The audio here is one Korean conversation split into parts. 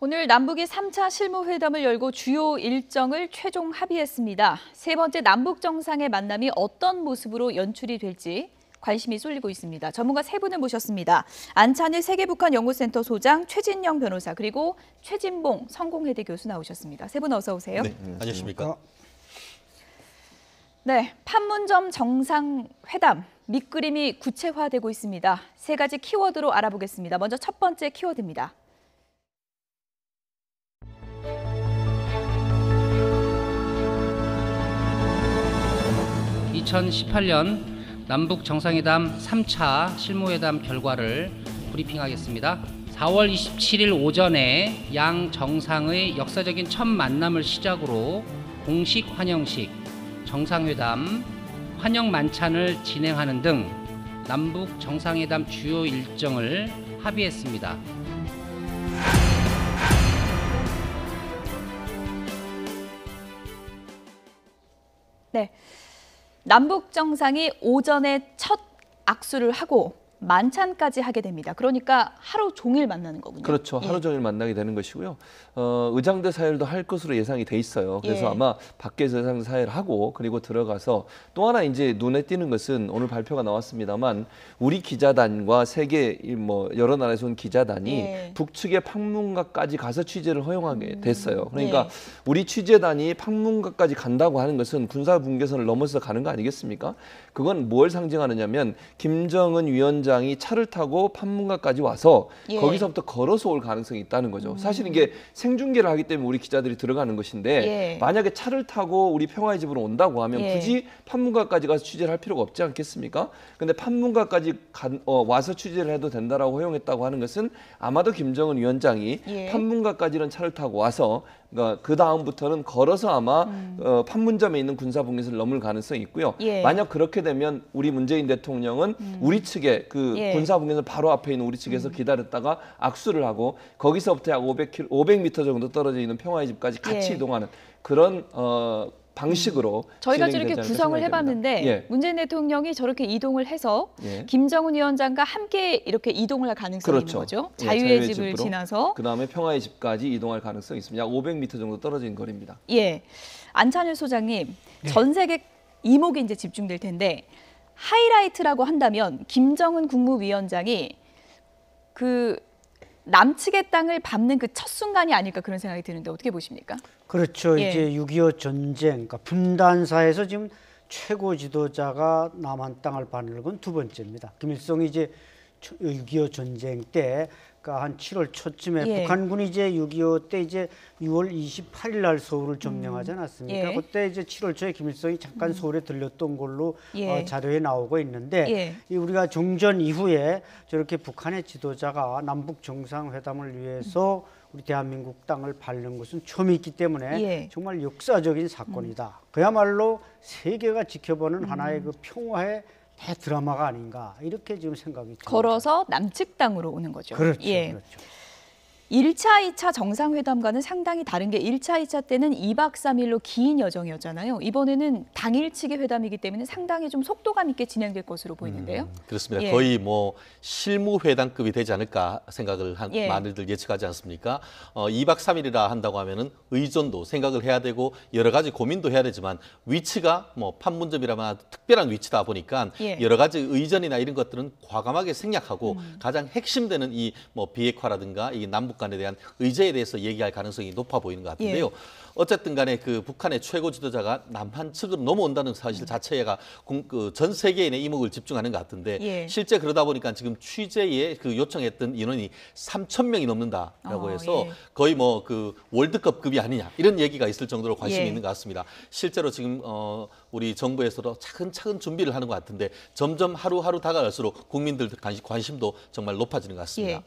오늘 남북이 3차 실무회담을 열고 주요 일정을 최종 합의했습니다. 세 번째 남북 정상의 만남이 어떤 모습으로 연출이 될지 관심이 쏠리고 있습니다. 전문가 세 분을 모셨습니다. 안찬일 세계북한연구센터 소장, 최진영 변호사, 그리고 최진봉 성공회대 교수 나오셨습니다. 세 분 어서 오세요. 네, 안녕하십니까. 네, 판문점 정상회담 밑그림이 구체화되고 있습니다. 세 가지 키워드로 알아보겠습니다. 먼저 첫 번째 키워드입니다. 2018년 남북 정상회담 3차 실무회담 결과를 브리핑하겠습니다. 4월 27일 오전에 양 정상의 역사적인 첫 만남을 시작으로 공식 환영식, 정상회담, 환영 만찬을 진행하는 등 남북 정상회담 주요 일정을 합의했습니다. 네. 남북 정상이 오전에 첫 악수를 하고 만찬까지 하게 됩니다. 그러니까 하루 종일 만나는 거군요. 그렇죠. 하루 종일 만나게 되는 것이고요. 의장대 사회도 할 것으로 예상이 돼 있어요. 그래서 아마 밖에서 의장대 사회를 하고 그리고 들어가서 또 하나 이제 눈에 띄는 것은 오늘 발표가 나왔습니다만 우리 기자단과 세계 여러 나라에서 온 기자단이 북측의 팡문각까지 가서 취재를 허용하게 됐어요. 그러니까 우리 취재단이 팡문각까지 간다고 하는 것은 군사 분계선을 넘어서 가는 거 아니겠습니까? 그건 뭘 상징하느냐면 김정은 위원장이 차를 타고 판문각까지 와서 거기서부터 걸어서 올 가능성이 있다는 거죠. 사실 이게 생중계를 하기 때문에 우리 기자들이 들어가는 것인데 만약에 차를 타고 우리 평화의 집으로 온다고 하면 굳이 판문각까지 가서 취재를 할 필요가 없지 않겠습니까? 근데 판문각까지 와서 취재를 해도 된다라고 허용했다고 하는 것은 아마도 김정은 위원장이 판문각까지는 차를 타고 와서 그 다음부터는 걸어서 아마 판문점에 있는 군사분계선을 넘을 가능성이 있고요. 만약 그렇게 되면 우리 문재인 대통령은 우리 측에 그 군사분계선 바로 앞에 있는 우리 측에서 기다렸다가 악수를 하고 거기서부터 약 500m 정도 떨어져 있는 평화의 집까지 같이 이동하는 그런 방식으로 저희가 저렇게 구성을 해봤는데 문재인 대통령이 저렇게 이동을 해서 김정은 위원장과 함께 이렇게 이동을 할 가능성이 있는 거죠. 자유의 집을 지나서. 그다음에 평화의 집까지 이동할 가능성이 있습니다. 약 500m 정도 떨어진 거리입니다. 안찬일 소장님, 전 세계 이목이 이제 집중될 텐데 하이라이트라고 한다면 김정은 국무위원장이 그 남측의 땅을 밟는 그 첫 순간이 아닐까 그런 생각이 드는데 어떻게 보십니까? 그렇죠. 이제 6.25 전쟁, 그러니까 분단사에서 지금 최고 지도자가 남한 땅을 밟는 건 두 번째입니다. 김일성이 이제 6.25 전쟁 때, 그러니까 한 7월 초쯤에 북한군이 이제 6.25 때 이제 6월 28일 날 서울을 점령하지 않았습니까? 그때 이제 7월 초에 김일성이 잠깐 서울에 들렸던 걸로 자료에 나오고 있는데 우리가 종전 이후에 저렇게 북한의 지도자가 남북 정상회담을 위해서 우리 대한민국 땅을 밟는 것은 처음이 있기 때문에 정말 역사적인 사건이다. 그야말로 세계가 지켜보는 하나의 그 평화의 대드라마가 아닌가 이렇게 지금 생각이 듭니다. 걸어서 남측 땅으로 오는 거죠. 그렇죠. 그렇죠. 1차, 2차 정상회담과는 상당히 다른 게 1차, 2차 때는 2박 3일로 긴 여정이었잖아요. 이번에는 당일 측의 회담이기 때문에 상당히 좀 속도감 있게 진행될 것으로 보이는데요. 그렇습니다. 거의 뭐 실무회담급이 되지 않을까 생각을 많이들 예측하지 않습니까? 2박 3일이라 한다고 하면은 의존도 생각을 해야 되고 여러 가지 고민도 해야 되지만 위치가 뭐 판문점이라면 특별한 위치다 보니까 여러 가지 의전이나 이런 것들은 과감하게 생략하고 가장 핵심되는 이 뭐 비핵화라든가 이 남북 간에 대한 의제에 대해서 얘기할 가능성이 높아 보이는 것 같은데요. 어쨌든 간에 그 북한의 최고 지도자가 남한 측으로 넘어온다는 사실 자체가 전 세계인의 이목을 집중하는 것 같은데 실제 그러다 보니까 지금 취재에 그 요청했던 인원이 3,000명이 넘는다라고 해서 거의 뭐 그 월드컵급이 아니냐 이런 얘기가 있을 정도로 관심이 있는 것 같습니다. 실제로 지금 우리 정부에서도 차근차근 준비를 하는 것 같은데 점점 하루하루 다가갈수록 국민들 관심도 정말 높아지는 것 같습니다.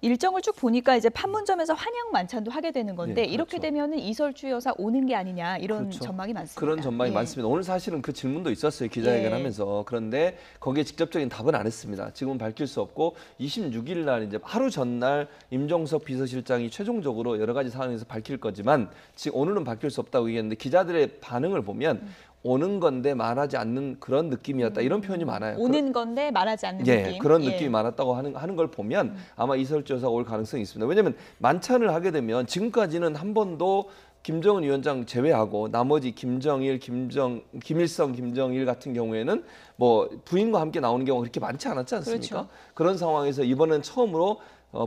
일정을 쭉 보니까 이제 판문점에서 환영 만찬도 하게 되는 건데 이렇게 되면은 이설주 여사 오는 게 아니냐 이런 전망이 많습니다. 그런 전망이 많습니다. 오늘 사실은 그 질문도 있었어요. 기자회견하면서. 그런데 거기에 직접적인 답은 안 했습니다. 지금은 밝힐 수 없고 26일 날 이제 하루 전날 임종석 비서실장이 최종적으로 여러 가지 상황에서 밝힐 거지만 지금 오늘은 밝힐 수 없다고 얘기했는데 기자들의 반응을 보면 오는 건데 말하지 않는 그런 느낌이었다. 이런 표현이 많아요. 오는 건데 말하지 않는 예, 느낌. 그런 느낌이 많았다고 하는 걸 보면 아마 이설주 여사가 올 가능성이 있습니다. 왜냐하면 만찬을 하게 되면 지금까지는 한 번도 김정은 위원장 제외하고 나머지 김정일, 김일성, 김정일 같은 경우에는 뭐 부인과 함께 나오는 경우가 그렇게 많지 않았지 않습니까? 그렇죠. 그런 상황에서 이번엔 처음으로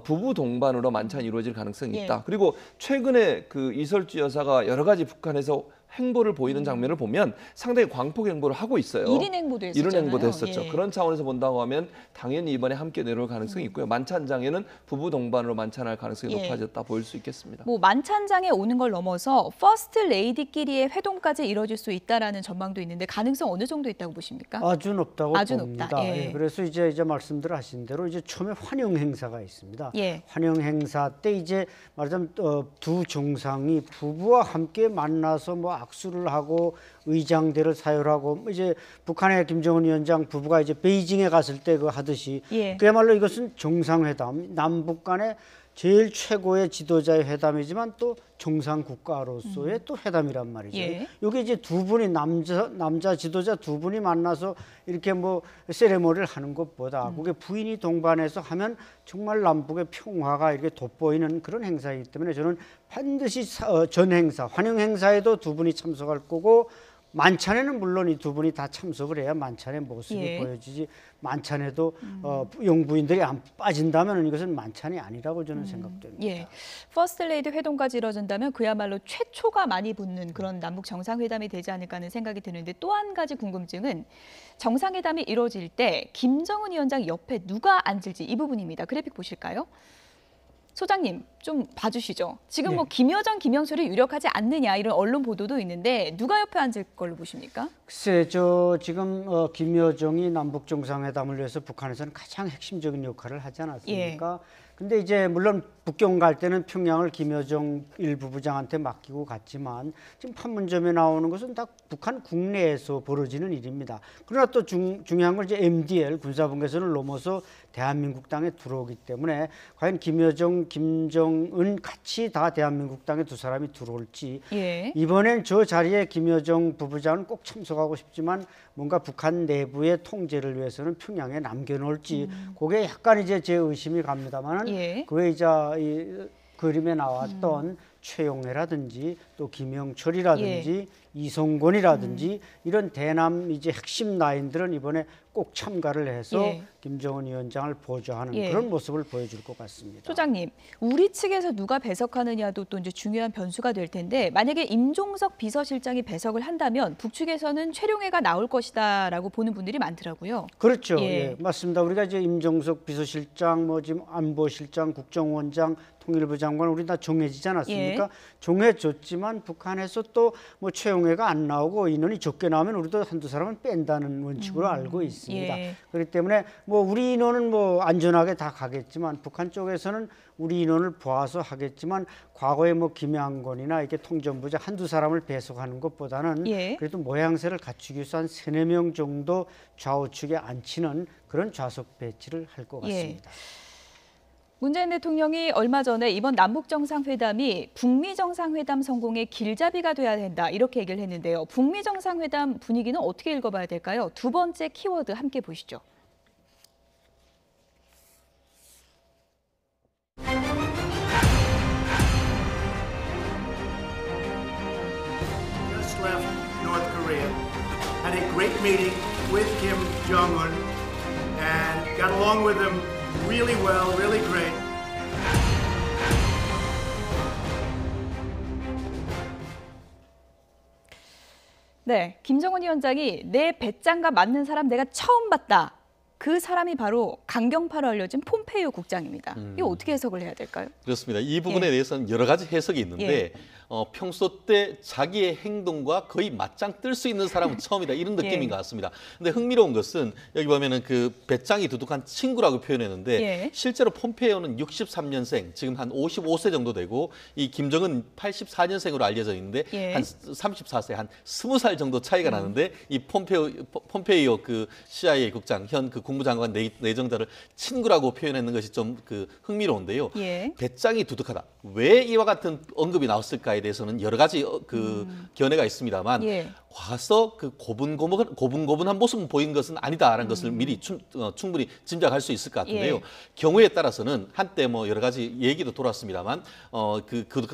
부부 동반으로 만찬이 이루어질 가능성이 있다. 그리고 최근에 그 이설주 여사가 여러 가지 북한에서 행보를 보이는 장면을 보면 상당히 광폭 행보를 하고 있어요. 1인 행보도 했었잖아요. 1인 행보도 했었죠. 예. 그런 차원에서 본다고 하면 당연히 이번에 함께 내려올 가능성이 있고요. 만찬장에는 부부 동반으로 만찬할 가능성이 예. 높아졌다 보일 수 있겠습니다. 뭐 만찬장에 오는 걸 넘어서 퍼스트 레이디끼리의 회동까지 이뤄질 수 있다라는 전망도 있는데 가능성 어느 정도 있다고 보십니까? 아주 높다고 아주 봅니다. 높다. 예. 예, 그래서 이제 말씀들 하신 대로 이제 처음에 환영 행사가 있습니다. 예. 환영 행사 때 이제 말하자면 두 정상이 부부와 함께 만나서 뭐 악수를 하고 의장대를 사열하고 뭐 이제 북한의 김정은 위원장 부부가 이제 베이징에 갔을 때 그 하듯이 예. 그야말로 이것은 정상회담, 남북 간의 제일 최고의 지도자의 회담이지만 또 정상 국가로서의 또 회담이란 말이죠. 예. 여기 이제 두 분이 남자 지도자 두 분이 만나서 이렇게 뭐 세레모니를 하는 것보다 그게 부인이 동반해서 하면 정말 남북의 평화가 이렇게 돋보이는 그런 행사이기 때문에 저는 반드시 전 행사, 환영 행사에도 두 분이 참석할 거고 만찬에는 물론 이 두 분이 다 참석을 해야 만찬의 모습이 예. 보여지지 만찬에도 영부인들이 안 빠진다면 이것은 만찬이 아니라고 저는 생각됩니다. 예. 퍼스트 레이디 회동까지 이뤄진다면 그야말로 최초가 많이 붙는 그런 남북 정상회담이 되지 않을까 하는 생각이 드는데 또 한 가지 궁금증은 정상회담이 이뤄질 때 김정은 위원장 옆에 누가 앉을지 이 부분입니다. 그래픽 보실까요? 소장님 좀 봐주시죠. 지금 뭐 김여정, 김영철이 유력하지 않느냐 이런 언론 보도도 있는데 누가 옆에 앉을 걸로 보십니까? 글쎄, 저 지금 김여정이 남북 정상회담을 위해서 북한에서는 가장 핵심적인 역할을 하지 않았습니까? 근데 이제 물론 북경 갈 때는 평양을 김여정 일부부장한테 맡기고 갔지만 지금 판문점에 나오는 것은 다 북한 국내에서 벌어지는 일입니다. 그러나 또 중요한 건 이제 MDL 군사분계선을 넘어서 대한민국 땅에 들어오기 때문에 과연 김여정, 김정은 같이 다 대한민국 땅에 두 사람이 들어올지 예. 이번엔 저 자리에 김여정 부부장은 꼭 참석하고 싶지만 뭔가 북한 내부의 통제를 위해서는 평양에 남겨놓을지 그게 약간 이제 제 의심이 갑니다만은 예. 그 외에 이 그림에 나왔던 최용해라든지 또 김영철이라든지 이성권이라든지 이런 대남 이제 핵심 라인들은 이번에 꼭 참가를 해서 예. 김정은 위원장을 보좌하는 예. 그런 모습을 보여줄 것 같습니다. 소장님, 우리 측에서 누가 배석하느냐도 또 이제 중요한 변수가 될 텐데 만약에 임종석 비서실장이 배석을 한다면 북측에서는 최룡해가 나올 것이다라고 보는 분들이 많더라고요. 그렇죠. 예. 예, 맞습니다. 우리가 이제 임종석 비서실장, 뭐 지금 안보실장, 국정원장, 통일부 장관 우리 다 정해지지 않았습니까? 예. 정해졌지만 북한에서 또 뭐 최용해가 안 나오고 인원이 적게 나오면 우리도 한두 사람은 뺀다는 원칙으로 알고 있습니다. 예. 그렇기 때문에 뭐 우리 인원은 뭐 안전하게 다 가겠지만 북한 쪽에서는 우리 인원을 보아서 하겠지만 과거에 뭐 김양곤이나 이렇게 통전부장 한두 사람을 배속하는 것보다는 예. 그래도 모양새를 갖추기 위해서 한 3-4명 정도 좌우측에 앉히는 그런 좌석 배치를 할 것 예. 같습니다. 문재인 대통령이 얼마 전에 이번 남북 정상회담이 북미 정상회담 성공의 길잡이가 돼야 된다 이렇게 얘기를 했는데요. 북미 정상회담 분위기는 어떻게 읽어봐야 될까요? 두 번째 키워드 함께 보시죠. Just left North Korea, had a great meeting with Kim Jong-un, and got along with him really well, really great. 네, 김정은 위원장이 내 배짱과 맞는 사람 내가 처음 봤다. 그 사람이 바로 강경파로 알려진 폼페이오 국장입니다. 이거 어떻게 해석을 해야 될까요? 그렇습니다. 이 부분에 예. 대해서는 여러 가지 해석이 있는데 예. 평소 때 자기의 행동과 거의 맞짱 뜰 수 있는 사람은 처음이다 이런 느낌인 예. 것 같습니다. 근데 흥미로운 것은 여기 보면은 그 배짱이 두둑한 친구라고 표현했는데 예. 실제로 폼페이오는 63년생, 지금 한 55세 정도 되고 이 김정은 84년생으로 알려져 있는데 예. 한 34세, 한 20살 정도 차이가 나는데 이 폼페이오 그 CIA 국장, 현 그 국무장관 내정자를 친구라고 표현했는 것이 좀 그 흥미로운데요. 예. 배짱이 두둑하다. 왜 이와 같은 언급이 나왔을까에 대해서는 여러 가지 그 견해가 있습니다만 예. 와서 그 고분고분한 모습을 보인 것은 아니다라는 것을 미리 충분히 짐작할 수 있을 것 같은데요. 예. 경우에 따라서는 한때 뭐 여러 가지 얘기도 돌았습니다만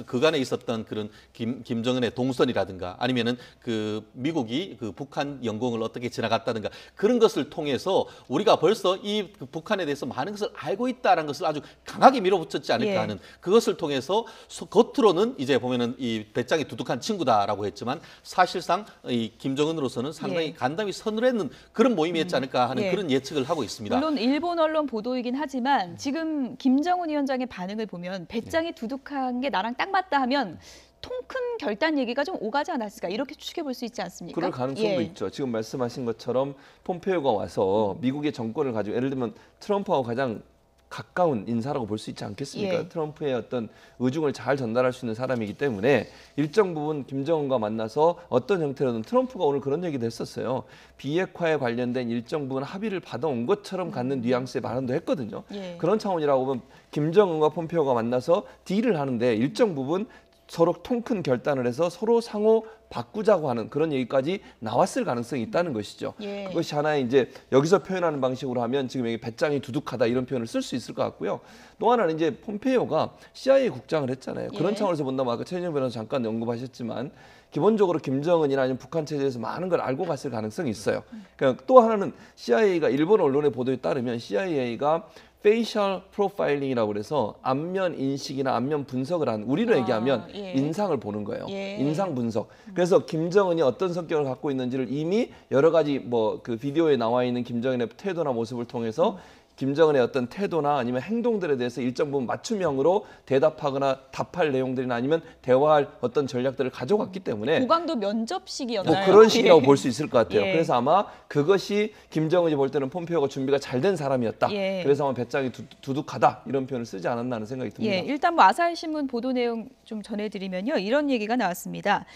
그간에 있었던 그런 김정은의 동선이라든가 아니면은 그 미국이 그 북한 영공을 어떻게 지나갔다든가 그런 것을 통해서 우리가 벌써 이 북한에 대해서 많은 것을 알고 있다라는 것을 아주 강하게 밀어붙였지 않을까 예. 하는 그것을 통해서 겉으로는 이제 보면은 이 배짱이 두둑한 친구다라고 했지만 사실상 이 김정은으로서는 상당히 예. 간담이 서늘했는 그런 모임이었지 않을까 하는 예. 그런 예측을 하고 있습니다. 물론 일본 언론 보도이긴 하지만 지금 김정은 위원장의 반응을 보면 배짱이 두둑한 게 나랑 딱 맞다 하면 통 큰 결단 얘기가 좀 오가지 않았을까 이렇게 추측해 볼 수 있지 않습니까? 그럴 가능성도 예. 있죠. 지금 말씀하신 것처럼 폼페이오가 와서 미국의 정권을 가지고 예를 들면 트럼프하고 가장 가까운 인사라고 볼 수 있지 않겠습니까? 예. 트럼프의 어떤 의중을 잘 전달할 수 있는 사람이기 때문에 일정 부분 김정은과 만나서 어떤 형태로든 트럼프가 오늘 그런 얘기도 했었어요. 비핵화에 관련된 일정 부분 합의를 받아온 것처럼 갖는 뉘앙스의 발언도 했거든요. 예. 그런 차원이라고 보면 김정은과 폼페이오가 만나서 딜을 하는데 일정 부분 서로 통 큰 결단을 해서 서로 상호 바꾸자고 하는 그런 얘기까지 나왔을 가능성이 있다는 것이죠. 예. 그것이 하나의 이제 여기서 표현하는 방식으로 하면 지금 여기 배짱이 두둑하다 이런 표현을 쓸 수 있을 것 같고요. 또 하나는 이제 폼페이오가 CIA 국장을 했잖아요. 그런 예. 차원에서 본다면 아까 최진영 변호사 잠깐 언급하셨지만 기본적으로 김정은이나 아니면 북한 체제에서 많은 걸 알고 갔을 가능성이 있어요. 그러니까 또 하나는 CIA가 일본 언론의 보도에 따르면 CIA가 페이셜 프로파일링이라고 그래서 안면 인식이나 안면 분석을 한 우리로 얘기하면 예. 인상을 보는 거예요. 예. 인상 분석. 그래서 김정은이 어떤 성격을 갖고 있는지를 이미 여러 가지 뭐 그 비디오에 나와 있는 김정은의 태도나 모습을 통해서 김정은의 어떤 태도나 아니면 행동들에 대해서 일정 부분 맞춤형으로 대답하거나 답할 내용들이나 아니면 대화할 어떤 전략들을 가져갔기 때문에 고강도 면접식이었나요? 뭐 그런 식이라고 예. 볼 수 있을 것 같아요. 예. 그래서 아마 그것이 김정은이 볼 때는 폼페이오가 준비가 잘 된 사람이었다. 예. 그래서 아마 배짱이 두둑하다 이런 표현을 쓰지 않았나 하는 생각이 듭니다. 예, 일단 뭐 아사히 신문 보도 내용 좀 전해드리면요, 이런 얘기가 나왔습니다.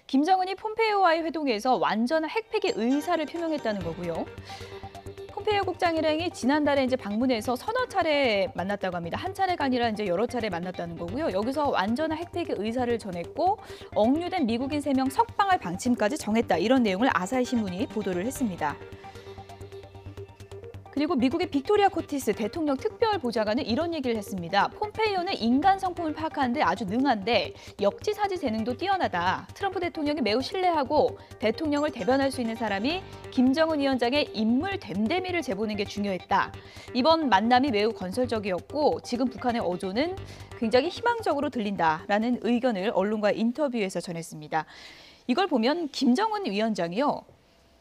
김정은이 폼페이오와의 회동에서 완전한 핵폐기 의사를 표명했다는 거고요. 폼페이오 국장이랑이 지난달에 이제 방문해서 서너 차례 만났다고 합니다. 한 차례가 아니라 이제 여러 차례 만났다는 거고요. 여기서 완전한 핵폐기 의사를 전했고 억류된 미국인 3명 석방할 방침까지 정했다. 이런 내용을 아사히 신문이 보도를 했습니다. 그리고 미국의 빅토리아 코티스 대통령 특별 보좌관은 이런 얘기를 했습니다. 폼페이오는 인간 성품을 파악하는데 아주 능한데 역지사지 재능도 뛰어나다. 트럼프 대통령이 매우 신뢰하고 대통령을 대변할 수 있는 사람이 김정은 위원장의 인물 됨됨이를 재보는 게 중요했다. 이번 만남이 매우 건설적이었고 지금 북한의 어조는 굉장히 희망적으로 들린다라는 의견을 언론과의 인터뷰에서 전했습니다. 이걸 보면 김정은 위원장이요.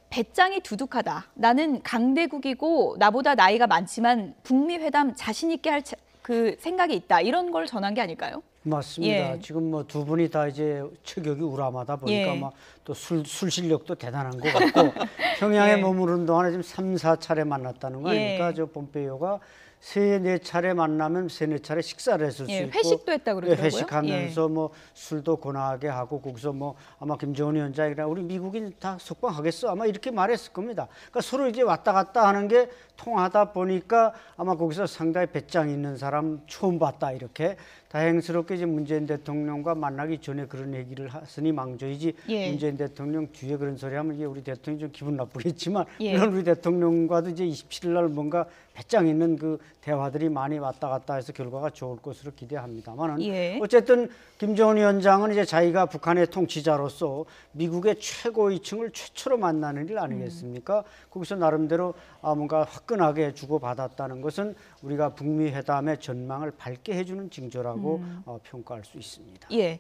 배짱이 두둑하다. 나는 강대국이고 나보다 나이가 많지만 북미 회담 자신 있게 할 그 생각이 있다. 이런 걸 전한 게 아닐까요? 맞습니다. 예. 지금 뭐 두 분이 다 이제 체격이 우람하다 보니까 예. 막 또 술 실력도 대단한 것 같고 평양에 예. 머무른 동안에 지금 3, 4차례 만났다는 거 예. 아닙니까? 저 폼페이오가 3, 4차례 만나면 3, 4차례 식사를 했을 예, 수 있고 회식도 했다고 그러더라고요. 회식하면서 뭐 술도 권하게 하고 거기서 뭐 아마 김정은 위원장이랑 우리 미국인 다 석방하겠어 아마 이렇게 말했을 겁니다. 그러니까 서로 이제 왔다 갔다 하는 게 통하다 보니까 아마 거기서 상당히 배짱 있는 사람 처음 봤다 이렇게 다행스럽게 이제 문재인 대통령과 만나기 전에 그런 얘기를 하으니 망조이지 예. 문재인 대통령 뒤에 그런 소리 하면 이게 우리 대통령이 좀 기분 나쁘겠지만 예. 물론 우리 대통령과도 이제 27일 날 뭔가 배짱 있는 그 대화들이 많이 왔다 갔다 해서 결과가 좋을 것으로 기대합니다만은 예. 어쨌든 김정은 위원장은 이제 자기가 북한의 통치자로서 미국의 최고위층을 최초로 만나는 일 아니겠습니까? 거기서 나름대로 뭔가 화끈하게 주고받았다는 것은 우리가 북미 회담의 전망을 밝게 해주는 징조라고 평가할 수 있습니다. 예.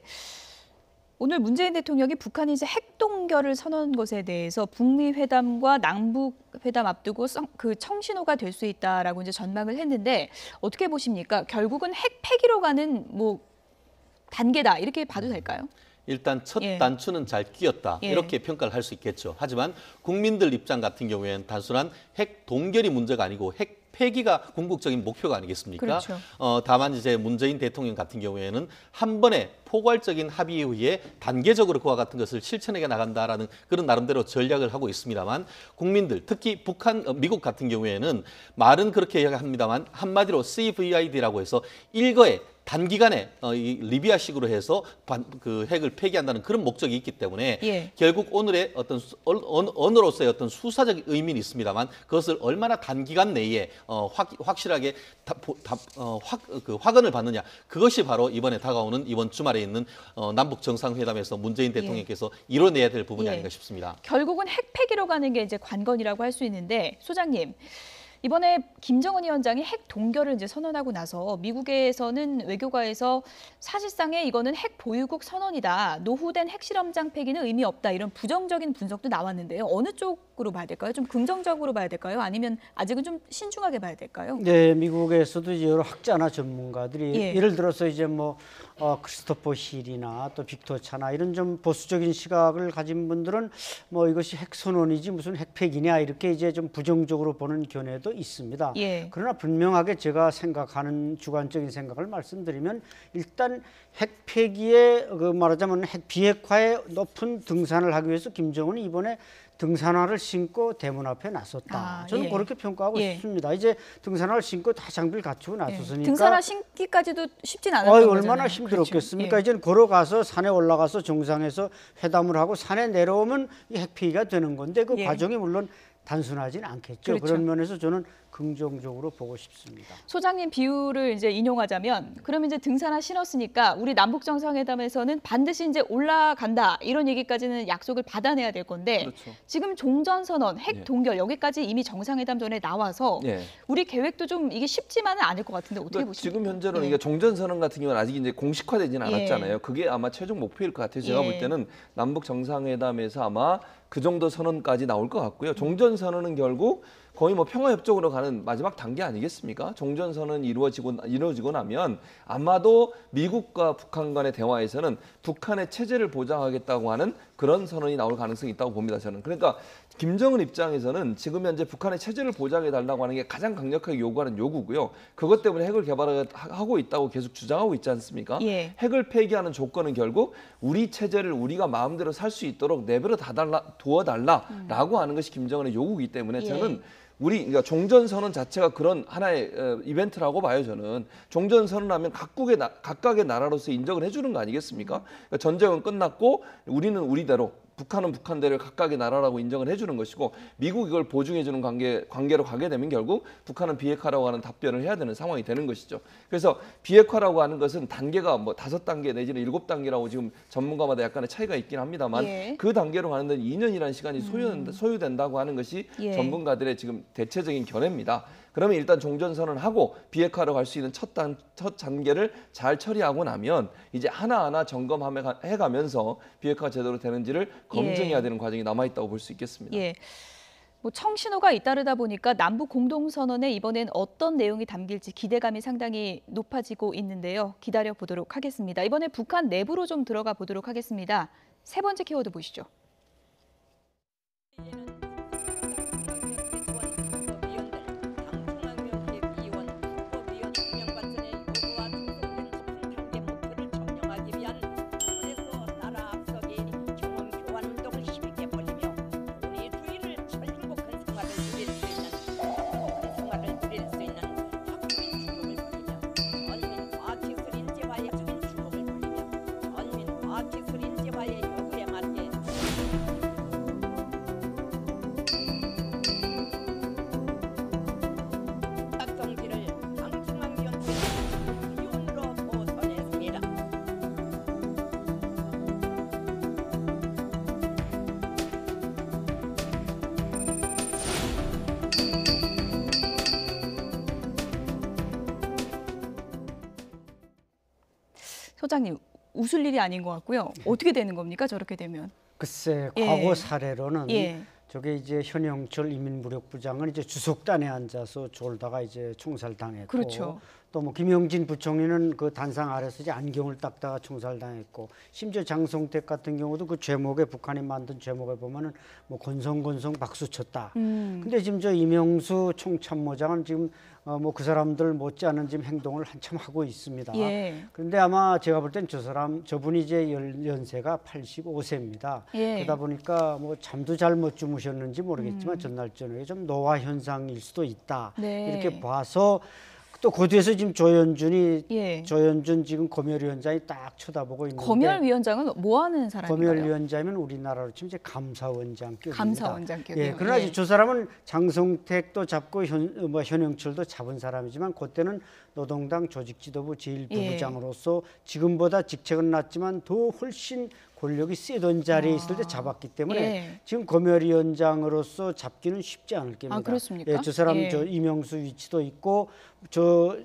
오늘 문재인 대통령이 북한이 이제 핵 동결을 선언한 것에 대해서 북미 회담과 남북 회담 앞두고 그 청신호가 될 수 있다라고 이제 전망을 했는데 어떻게 보십니까? 결국은 핵 폐기로 가는 뭐 단계다 이렇게 봐도 될까요? 일단 첫 예. 단추는 잘 끼었다 예. 이렇게 평가를 할 수 있겠죠. 하지만 국민들 입장 같은 경우에는 단순한 핵 동결이 문제가 아니고 핵 폐기가 궁극적인 목표가 아니겠습니까? 그렇죠. 다만 이제 문재인 대통령 같은 경우에는 한 번에 포괄적인 합의에 의해 단계적으로 그와 같은 것을 실천해 나간다라는 그런 나름대로 전략을 하고 있습니다만 국민들 특히 미국 같은 경우에는 말은 그렇게 이야기합니다만 한마디로 CVID라고 해서 일거에 단기간에 이 리비아식으로 해서 그 핵을 폐기한다는 그런 목적이 있기 때문에 예. 결국 오늘의 어떤 언어로서의 어떤 수사적 의미는 있습니다만 그것을 얼마나 단기간 내에 확실하게 확언을 받느냐, 그것이 바로 이번에 다가오는 이번 주말에 있는 남북 정상회담에서 문재인 대통령께서 이뤄내야 될 부분이 아닌가 싶습니다. 결국은 핵 폐기로 가는 게 이제 관건이라고 할 수 있는데, 소장님, 이번에 김정은 위원장이 핵 동결을 이제 선언하고 나서 미국에서는 외교가에서 사실상의 이거는 핵 보유국 선언이다, 노후된 핵실험장 폐기는 의미 없다, 이런 부정적인 분석도 나왔는데요. 어느 쪽으로 봐야 될까요? 좀 긍정적으로 봐야 될까요? 아니면 아직은 좀 신중하게 봐야 될까요? 네, 미국에서도 이제 여러 학자나 전문가들이 예. 예를 들어서 이제 뭐 크리스토퍼 힐이나 또 빅터 차나 이런 좀 보수적인 시각을 가진 분들은 뭐 이것이 핵 선언이지 무슨 핵 폐기냐 이렇게 이제 좀 부정적으로 보는 견해도 있습니다. 예. 그러나 분명하게 제가 생각하는 주관적인 생각을 말씀드리면 일단 핵 폐기에 그 말하자면 핵 비핵화에 높은 등산을 하기 위해서 김정은이 이번에 등산화를 신고 대문 앞에 나섰다. 저는 예. 그렇게 평가하고 예. 싶습니다. 이제 등산화를 신고 다 장비를 갖추고 나섰으니까 등산화 신기까지도 쉽진 않았던 거잖아요. 얼마나 힘들었겠습니까? 그렇죠. 예. 이제는 걸어가서 산에 올라가서 정상에서 회담을 하고 산에 내려오면 이 핵폐기가 되는 건데 그 예. 과정이 물론 단순하진 않겠죠. 그렇죠. 그런 면에서 저는 긍정적으로 보고 싶습니다. 소장님 비유를 이제 인용하자면, 그럼 이제 등산화 신었으니까 우리 남북 정상회담에서는 반드시 이제 올라간다, 이런 얘기까지는 약속을 받아내야 될 건데, 그렇죠. 지금 종전선언, 핵 예. 동결 여기까지 이미 정상회담 전에 나와서 예. 우리 계획도 좀 이게 쉽지만은 않을 것 같은데 어떻게 그러니까 보십니까? 지금 현재로는 예. 이게 종전선언 같은 경우는 아직 이제 공식화되지는 예. 않았잖아요. 그게 아마 최종 목표일 것 같아요. 제가 예. 볼 때는 남북 정상회담에서 아마 그 정도 선언까지 나올 것 같고요. 종전선언은 결국 거의 뭐 평화협정으로 가는 마지막 단계 아니겠습니까? 종전선언이 이루어지고 나면 아마도 미국과 북한 간의 대화에서는 북한의 체제를 보장하겠다고 하는 그런 선언이 나올 가능성이 있다고 봅니다. 저는. 그러니까 김정은 입장에서는 지금 현재 북한의 체제를 보장해 달라고 하는 게 가장 강력하게 요구하는 요구고요. 그것 때문에 핵을 개발하고 있다고 계속 주장하고 있지 않습니까? 예. 핵을 폐기하는 조건은 결국 우리 체제를 우리가 마음대로 살 수 있도록 내버려 두어달라라고 하는 것이 김정은의 요구이기 때문에 예. 저는 그러니까 종전선언 자체가 그런 하나의 이벤트라고 봐요. 저는 종전선언하면 각각의 나라로서 인정을 해주는 거 아니겠습니까? 그러니까 전쟁은 끝났고 우리는 우리대로, 북한은 북한대로 각각의 나라라고 인정을 해주는 것이고, 미국 이걸 보증해주는 관계로 가게 되면 결국 북한은 비핵화라고 하는 답변을 해야 되는 상황이 되는 것이죠. 그래서 비핵화라고 하는 것은 단계가 뭐 5단계 내지는 7단계라고 지금 전문가마다 약간의 차이가 있긴 합니다만 예. 그 단계로 가는 데는 2년이라는 시간이 소요된다고 하는 것이 예. 전문가들의 지금 대체적인 견해입니다. 그러면 일단 종전선언하고 비핵화로 갈 수 있는 첫 단계를 잘 처리하고 나면 이제 하나하나 점검해가면서 비핵화 제대로 되는지를 검증해야 되는 과정이 남아있다고 볼 수 있겠습니다. 예. 뭐 청신호가 잇따르다 보니까 남북 공동선언에 이번엔 어떤 내용이 담길지 기대감이 상당히 높아지고 있는데요. 기다려 보도록 하겠습니다. 이번에 북한 내부로 좀 들어가 보도록 하겠습니다. 세 번째 키워드 보시죠. 소장님, 웃을 일이 아닌 것 같고요. 어떻게 되는 겁니까? 저렇게 되면. 글쎄, 예. 과거 사례로는 예. 저게 이제 현영철 이민무력부장은 이제 주석단에 앉아서 졸다가 이제 총살당했고, 그렇죠. 또 뭐 김영진 부총리는 그 단상 아래서 이제 안경을 닦다가 총살당했고, 심지어 장성택 같은 경우도 그 제목에, 북한이 만든 제목에 보면은 뭐 건성건성 박수 쳤다. 근데 지금 저 이명수 총참모장은 지금 뭐 그 사람들 못지않은 지금 행동을 한참 하고 있습니다. 예. 그런데 아마 제가 볼 땐 저분이 이제 연세가 85세입니다. 예. 그러다 보니까 뭐 잠도 잘 못 주무셨는지 모르겠지만 전날 저녁에 좀 노화 현상일 수도 있다. 네. 이렇게 봐서 또 그 뒤에서 지금 조현준 지금 검열위원장이 딱 쳐다보고 있는데 검열위원장은 뭐 하는 사람인가요? 검열위원장이면 우리나라로 치면 이제 감사원장급입니다. 감사원장급이요. 예, 그러나 저 사람은 장성택도 잡고 현영철도 잡은 사람이지만 그때는 노동당 조직지도부 제1부부장으로서 지금보다 직책은 낮지만 더 훨씬 권력이 세던 자리에 있을 때 잡았기 때문에 지금 검열위원장으로서 잡기는 쉽지 않을 겁니다. 아, 그렇습니까? 예, 저 사람 저 이명수 위치도 있고 저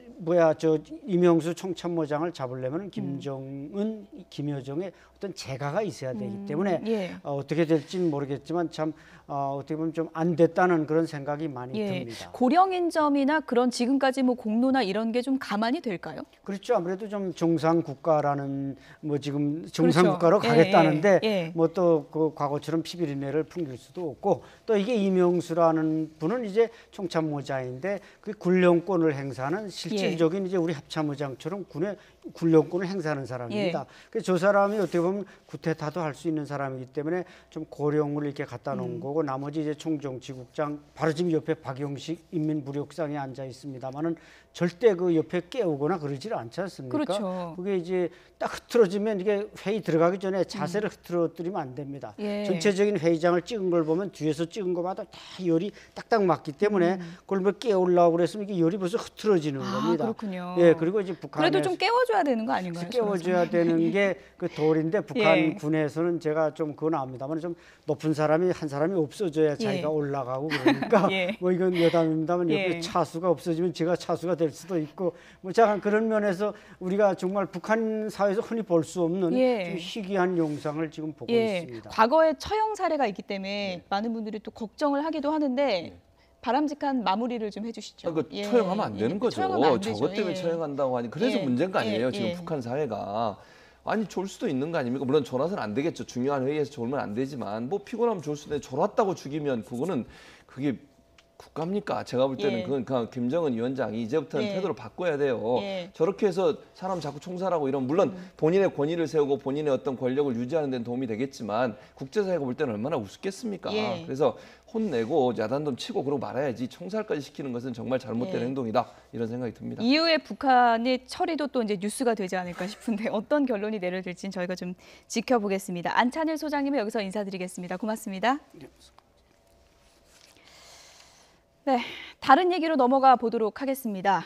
이명수 총참모장을 잡으려면 김정은, 김여정의 어떤 재가가 있어야 되기 때문에 어떻게 될지는 모르겠지만 참 어떻게 보면 좀 안 됐다는 그런 생각이 많이 듭니다. 고령인 점이나 그런 지금까지 뭐 공로나 이런 게 좀 가만히 될까요? 그렇죠. 아무래도 좀 정상 국가라는 뭐 지금 정상 국가로 가겠다는데 뭐 또 그 과거처럼 피비린내를 풍길 수도 없고 또 이게 이명수라는 분은 이제 총참모장인데 그 군령권을 행사하는 실질적인 이제 우리 합참의장처럼 군의 군령권을 행사하는 사람입니다. 그래서 저 사람이 어떻게 보면 구태타도 할 수 있는 사람이기 때문에 좀 고령을 이렇게 갖다 놓은 거고 나머지 이제 총정치국장 바로 지금 옆에 박용식 인민무력상에 앉아 있습니다만은 절대 그 옆에 깨우거나 그러질 않지 않습니까? 그렇죠. 그게 이제 딱 흐트러지면 이게 회의 들어가기 전에 자세를 흐트러뜨리면 안 됩니다. 전체적인 회의장을 찍은 걸 보면 뒤에서 찍은 것마다 다 열이 딱딱 맞기 때문에 그걸 뭐 깨우려고 그랬으면 이게 열이 벌써 흐트러지는 겁니다. 그렇군요. 예, 그리고 이제 북한에 그래도 좀 깨워줘야 되는 거 아닌가요? 깨워줘야 되는 게 그 도리인데 북한 군에서는 제가 좀 그건 압니다만 좀 높은 사람이 한 사람이 없어져야 자기가 올라가고 그러니까 뭐 이건 여담입니다만 옆에 차수가 없어지면 제가 차수가 될 수도 있고 뭐 잠깐 그런 면에서 우리가 정말 북한 사회에서 흔히 볼 수 없는 좀 희귀한 영상을 지금 보고 있습니다. 과거에 처형 사례가 있기 때문에 많은 분들이 또 걱정을 하기도 하는데 바람직한 마무리를 좀 해주시죠. 처형하면 안 되는 거죠. 처형하면 안 되죠. 저것 때문에 처형한다고 하니 그래서 문제인 거 아니에요. 지금 북한 사회가. 아니 졸 수도 있는 거 아닙니까? 물론 졸아서는 안 되겠죠. 중요한 회의에서 졸면 안 되지만 뭐 피곤하면 졸 수도 있는데 졸았다고 죽이면 그게 국가입니까? 제가 볼 때는 그건 그냥 김정은 위원장이 이제부터는 태도를 바꿔야 돼요. 저렇게 해서 사람 자꾸 총살하고 이런 물론 본인의 권위를 세우고 본인의 어떤 권력을 유지하는 데는 도움이 되겠지만 국제사회가 볼 때는 얼마나 우습겠습니까? 그래서 혼내고 야단좀 치고 그러고 말아야지 총살까지 시키는 것은 정말 잘못된 행동이다 이런 생각이 듭니다. 이후에 북한의 처리도 또 이제 뉴스가 되지 않을까 싶은데 어떤 결론이 내려질지는 저희가 좀 지켜보겠습니다. 안찬일 소장님은 여기서 인사드리겠습니다. 고맙습니다. 네, 다른 얘기로 넘어가 보도록 하겠습니다.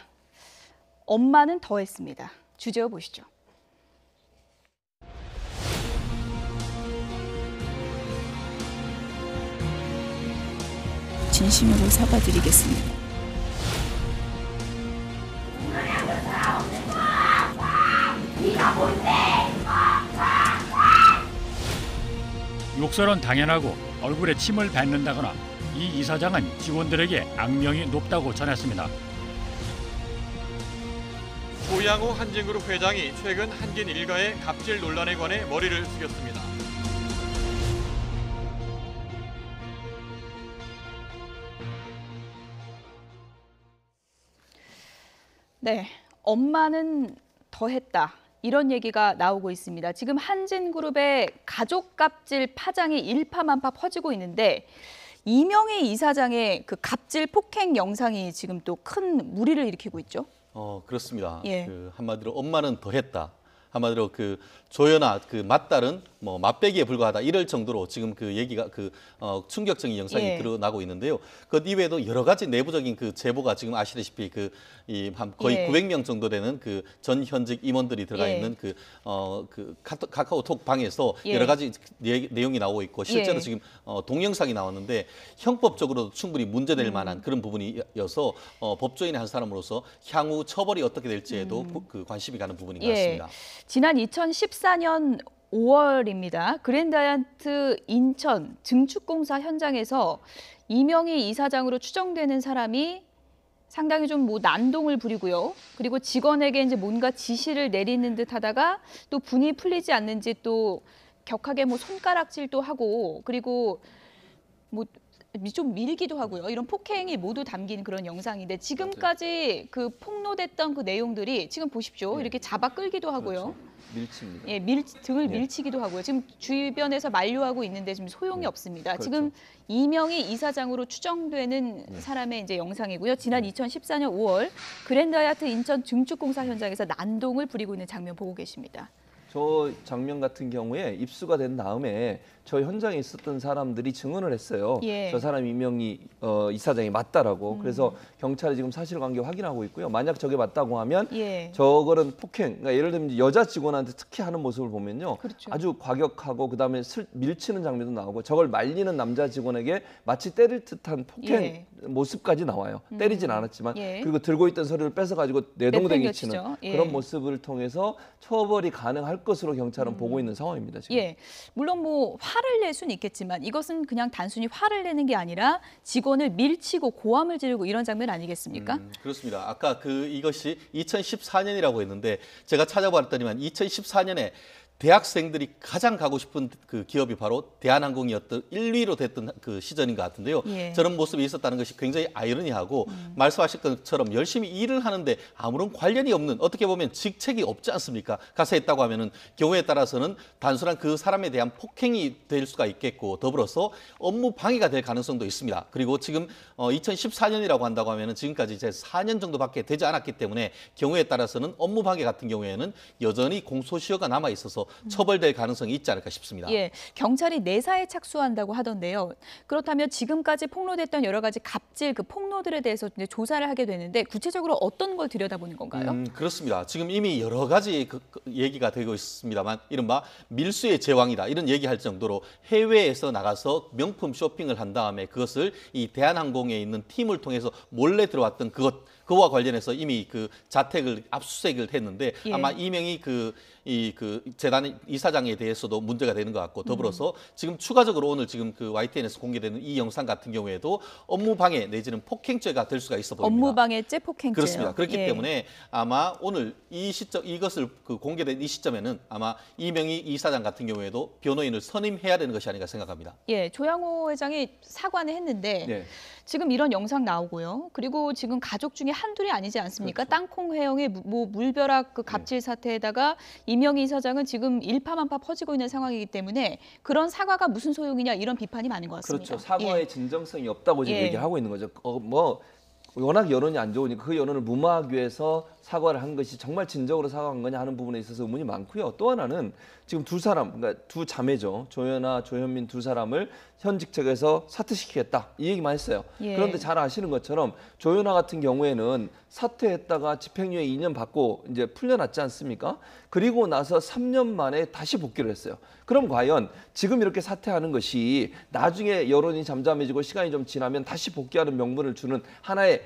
엄마는 더했습니다. 주제어 보시죠. 진심으로 사과드리겠습니다. 욕설은 당연하고 얼굴에 침을 뱉는다거나 이 이사장은 직원들에게 악명이 높다고 전했습니다. 조양호 한진그룹 회장이 최근 한진 일가의 갑질 논란에 관해 머리를 숙였습니다. 네, 엄마는 더했다. 이런 얘기가 나오고 있습니다. 지금 한진그룹의 가족 갑질 파장이 일파만파 퍼지고 있는데 이명희 이사장의 그 갑질 폭행 영상이 지금 또 큰 물의를 일으키고 있죠. 그렇습니다. 그 한마디로 엄마는 더했다. 한마디로 그 조연아 그 맏딸은 뭐 맞배기에 불과하다 이럴 정도로 지금 그 얘기가 충격적인 영상이 드러나고 있는데요. 그 이외에도 여러 가지 내부적인 그 제보가 지금 아시다시피 거의 900명 정도 되는 그 전 현직 임원들이 들어가 있는 그 카카오톡 방에서 여러 가지 내용이 나오고 있고 실제로 지금 동영상이 나왔는데 형법적으로도 충분히 문제될 만한 그런 부분이어서 법조인의 한 사람으로서 향후 처벌이 어떻게 될지에도 그 관심이 가는 부분인 것 같습니다. 지난 2014년 5월입니다. 그랜드하얏트 인천 증축공사 현장에서 이명희 이사장으로 추정되는 사람이 상당히 좀 난동을 부리고요. 그리고 직원에게 이제 뭔가 지시를 내리는 듯 하다가 또 분이 풀리지 않는지 또 격하게 손가락질도 하고 그리고 좀 밀기도 하고요. 이런 폭행이 모두 담긴 그런 영상인데 지금까지 그 폭로됐던 그 내용들이 지금 보십시오. 이렇게 잡아 끌기도 하고요. 그렇죠. 밀칩니다. 예, 등을 밀치기도 하고요. 지금 주변에서 만류하고 있는데 지금 소용이 없습니다. 그렇죠. 지금 이명희 이사장으로 추정되는 사람의 이제 영상이고요. 지난 2014년 5월 그랜드 하얏트 인천 증축공사 현장에서 난동을 부리고 있는 장면 보고 계십니다. 저 장면 같은 경우에 입수가 된 다음에 저 현장에 있었던 사람들이 증언을 했어요. 예. 저 사람 이명희 이사장이 맞다라고. 그래서 경찰이 지금 사실관계 확인하고 있고요. 만약 저게 맞다고 하면 예. 저거는 폭행, 그러니까 예를 들면 여자 직원한테 특히 하는 모습을 보면요. 그렇죠. 아주 과격하고 그다음에 밀치는 장면도 나오고 저걸 말리는 남자 직원에게 마치 때릴 듯한 폭행 예. 모습까지 나와요. 때리진 않았지만. 예. 그리고 들고 있던 서류를 뺏어가지고 내동댕이 치는 내팽개치죠. 예. 그런 모습을 통해서 처벌이 가능할 것으로 경찰은 보고 있는 상황입니다. 지금. 예, 물론 뭐 화를 낼 수는 있겠지만 이것은 그냥 단순히 화를 내는 게 아니라 직원을 밀치고 고함을 지르고 이런 장면 아니겠습니까? 그렇습니다. 아까 이것이 2014년이라고 했는데 제가 찾아봤더니만 2014년에 대학생들이 가장 가고 싶은 그 기업이 바로 대한항공이었던 1위로 됐던 그 시절인 것 같은데요. 예. 저런 모습이 있었다는 것이 굉장히 아이러니하고 말씀하신 것처럼 열심히 일을 하는데 아무런 관련이 없는 어떻게 보면 직책이 없지 않습니까? 가서 했다고 하면은 경우에 따라서는 단순한 그 사람에 대한 폭행이 될 수가 있겠고 더불어서 업무 방해가 될 가능성도 있습니다. 그리고 지금 2014년이라고 한다고 하면은 지금까지 이제 4년 정도밖에 되지 않았기 때문에 경우에 따라서는 업무 방해 같은 경우에는 여전히 공소시효가 남아 있어서 처벌될 가능성이 있지 않을까 싶습니다. 예, 경찰이 내사에 착수한다고 하던데요. 그렇다면 지금까지 폭로됐던 여러 가지 갑질 그 폭로들에 대해서 이제 조사를 하게 되는데 구체적으로 어떤 걸 들여다보는 건가요? 그렇습니다. 지금 이미 여러 가지 얘기가 되고 있습니다만 이른바 밀수의 제왕이다 이런 얘기할 정도로 해외에서 나가서 명품 쇼핑을 한 다음에 그것을 이 대한항공에 있는 팀을 통해서 몰래 들어왔던 그와 관련해서 이미 그 자택을 압수수색을 했는데 예. 아마 이명희 그 재단 이사장에 대해서도 문제가 되는 것 같고 더불어서 지금 추가적으로 오늘 지금 그 YTN에서 공개되는 이 영상 같은 경우에도 업무방해 내지는 폭행죄가 될 수가 있어 보입니다. 업무방해죄, 폭행죄요. 그렇습니다. 그렇기 예. 때문에 아마 오늘 이것을 공개된 이 시점에는 아마 이명희 이사장 같은 경우에도 변호인을 선임해야 되는 것이 아닌가 생각합니다. 예, 조양호 회장이 사과는 했는데 네. 지금 이런 영상 나오고요. 그리고 지금 가족 중에 한둘이 아니지 않습니까? 땅콩 회영의 뭐 물벼락 그 갑질 사태에다가 이명희 이사장은 지금 일파만파 퍼지고 있는 상황이기 때문에 그런 사과가 무슨 소용이냐 이런 비판이 많은 것 같습니다. 그렇죠. 사과의 예. 진정성이 없다고 지금 예. 얘기를 하고 있는 거죠. 워낙 여론이 안 좋으니까 그 여론을 무마하기 위해서 사과를 한 것이 정말 진정으로 사과한 거냐 하는 부분에 있어서 의문이 많고요. 또 하나는 지금 두 사람, 그러니까 두 자매죠. 조연아, 조현민 두 사람을 현 직책에서 사퇴시키겠다 이 얘기만 했어요. 예. 그런데 잘 아시는 것처럼 조연아 같은 경우에는 사퇴했다가 집행유예 2년 받고 이제 풀려났지 않습니까? 그리고 나서 3년 만에 다시 복귀를 했어요. 그럼 과연 지금 이렇게 사퇴하는 것이 나중에 여론이 잠잠해지고 시간이 좀 지나면 다시 복귀하는 명분을 주는 하나의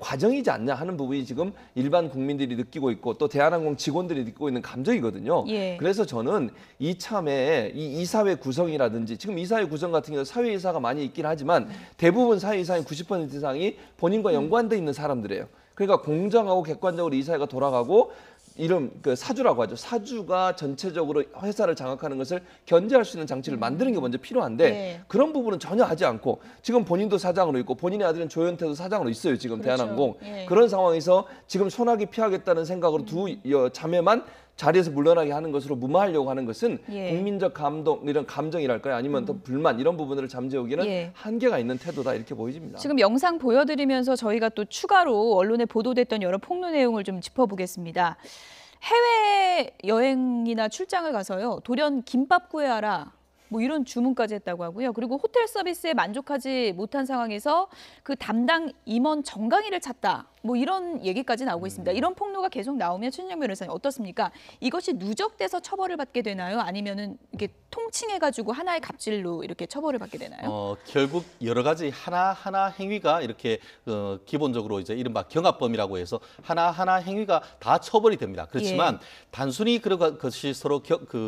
과정이지 않냐 하는 부분이 지금 일반 국민들이 느끼고 있고 또 대한항공 직원들이 느끼고 있는 감정이거든요. 예. 그래서 저는 이참에 이 이사회 구성이라든지 지금 이사회 구성 같은 경우 사회이사가 많이 있긴 하지만 대부분 사회이사의 90% 이상이 본인과 연관돼 있는 사람들이에요. 그러니까 공정하고 객관적으로 이사회가 돌아가고 이런 그 사주라고 하죠. 사주가 전체적으로 회사를 장악하는 것을 견제할 수 있는 장치를 만드는 게 먼저 필요한데 네. 그런 부분은 전혀 하지 않고 지금 본인도 사장으로 있고 본인의 아들은 조현태도 사장으로 있어요. 지금 그렇죠. 대한항공. 예. 그런 상황에서 지금 소나기 피하겠다는 생각으로 두 자매만 자리에서 물러나게 하는 것으로 무마하려고 하는 것은 예. 국민적 감동, 이런 감정이랄까요? 아니면 더 불만 이런 부분들을 잠재우기는 예. 한계가 있는 태도다 이렇게 보여집니다. 지금 영상 보여드리면서 저희가 또 추가로 언론에 보도됐던 여러 폭로 내용을 좀 짚어보겠습니다. 해외 여행이나 출장을 가서요. 돌연 김밥 구해와라. 뭐 이런 주문까지 했다고 하고요. 그리고 호텔 서비스에 만족하지 못한 상황에서 그 담당 임원 정강이를 찾다. 뭐 이런 얘기까지 나오고 있습니다. 이런 폭로가 계속 나오면 최진영 변호사님 어떻습니까? 이것이 누적돼서 처벌을 받게 되나요? 아니면은 이렇게 통칭해가지고 하나의 갑질로 이렇게 처벌을 받게 되나요? 결국 여러 가지 하나하나 행위가 이렇게 기본적으로 이제 이른바 경합범이라고 해서 하나하나 행위가 다 처벌이 됩니다. 그렇지만 단순히 그런 것이 서로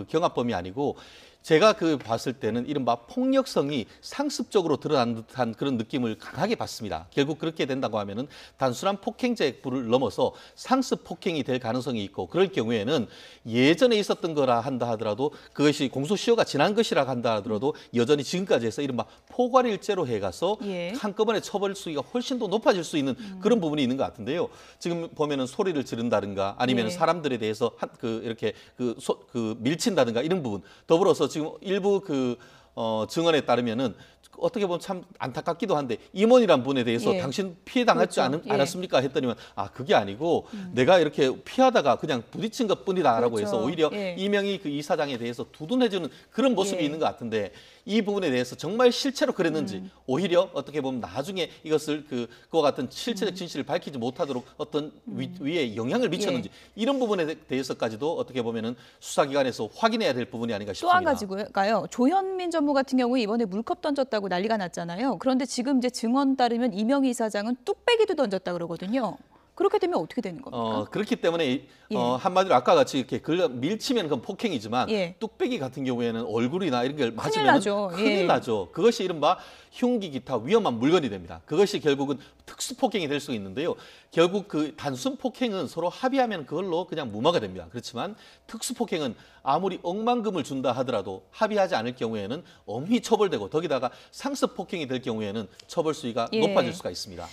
경합범이 아니고 제가 봤을 때는 이른바 폭력성이 상습적으로 드러난 듯한 그런 느낌을 강하게 받습니다. 결국 그렇게 된다고 하면은 단순한 폭행죄를 넘어서 상습 폭행이 될 가능성이 있고 그럴 경우에는 예전에 있었던 거라 한다 하더라도 그것이 공소시효가 지난 것이라 한다 하더라도 여전히 지금까지 해서 이른바 포괄일죄로 해가서 예. 한꺼번에 처벌 수위가 훨씬 더 높아질 수 있는 그런 부분이 있는 것 같은데요. 지금 보면은 소리를 지른다든가 아니면 예. 사람들에 대해서 이렇게 밀친다든가 이런 부분 더불어서 지금 일부 증언에 따르면은 어떻게 보면 참 안타깝기도 한데 임원이란 분에 대해서 예. 당신 피해 당하지 그렇죠. 예. 않았습니까? 했더니만 그게 아니고 내가 이렇게 피하다가 그냥 부딪힌 것뿐이다라고 그렇죠. 해서 오히려 예. 이명희 그 이사장에 대해서 두둔해주는 그런 모습이 예. 있는 것 같은데 이 부분에 대해서 정말 실체로 그랬는지 오히려 어떻게 보면 나중에 이것을 그와 같은 실체적 진실을 밝히지 못하도록 어떤 위에 영향을 미쳤는지 이런 부분에 대해서까지도 어떻게 보면은 수사기관에서 확인해야 될 부분이 아닌가 또 싶습니다. 한 가지가요. 조현민 전무 같은 경우에 이번에 물컵 던졌다고 난리가 났잖아요. 그런데 지금 이제 증언 따르면 이명희 이사장은 뚝배기도 던졌다 그러거든요. 그렇게 되면 어떻게 되는 겁니까? 그렇기 때문에 예. 한마디로 아까 같이 이렇게 밀치면 그건 폭행이지만 예. 뚝배기 같은 경우에는 얼굴이나 이런 걸 맞으면 나죠. 큰일 예. 나죠. 그것이 이른바 흉기 기타 위험한 물건이 됩니다. 그것이 결국은 특수 폭행이 될 수 있는데요. 결국 그 단순 폭행은 서로 합의하면 그걸로 그냥 무마가 됩니다. 그렇지만 특수 폭행은 아무리 억만금을 준다 하더라도 합의하지 않을 경우에는 엄히 처벌되고 거기다가 상습 폭행이 될 경우에는 처벌 수위가 예. 높아질 수가 있습니다.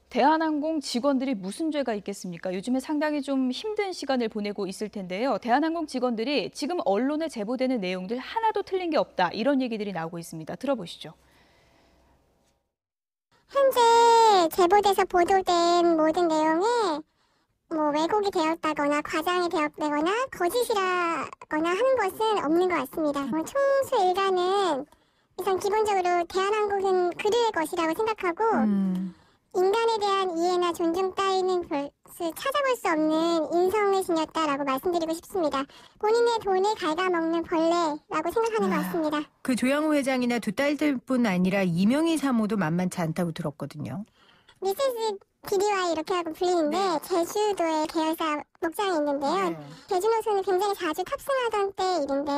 대한항공 직원들이 무슨 죄가 있겠습니까? 요즘에 상당히 좀 힘든 시간을 보내고 있을 텐데요. 대한항공 직원들이 지금 언론에 제보되는 내용들 하나도 틀린 게 없다. 이런 얘기들이 나오고 있습니다. 들어보시죠. 현재 제보돼서 보도된 모든 내용에 왜곡이 되었다거나 과장이 되었다거나 거짓이라거나 하는 것은 없는 것 같습니다. 총수 일가는 우선 기본적으로 대한항공은 그들의 것이라고 생각하고 인간에 대한 이해나 존중 따위는 찾아볼 수 없는 인성을 지녔다라고 말씀드리고 싶습니다. 본인의 돈을 갉아먹는 벌레라고 생각하는 것 같습니다. 그 조양호 회장이나 두 딸들뿐 아니라 이명희 사모도 만만치 않다고 들었거든요. 미세스 비리와 이렇게 하고 불리는데 제주도에 계열사 목장이 있는데요. 제주노선을 굉장히 자주 탑승하던 때 일인데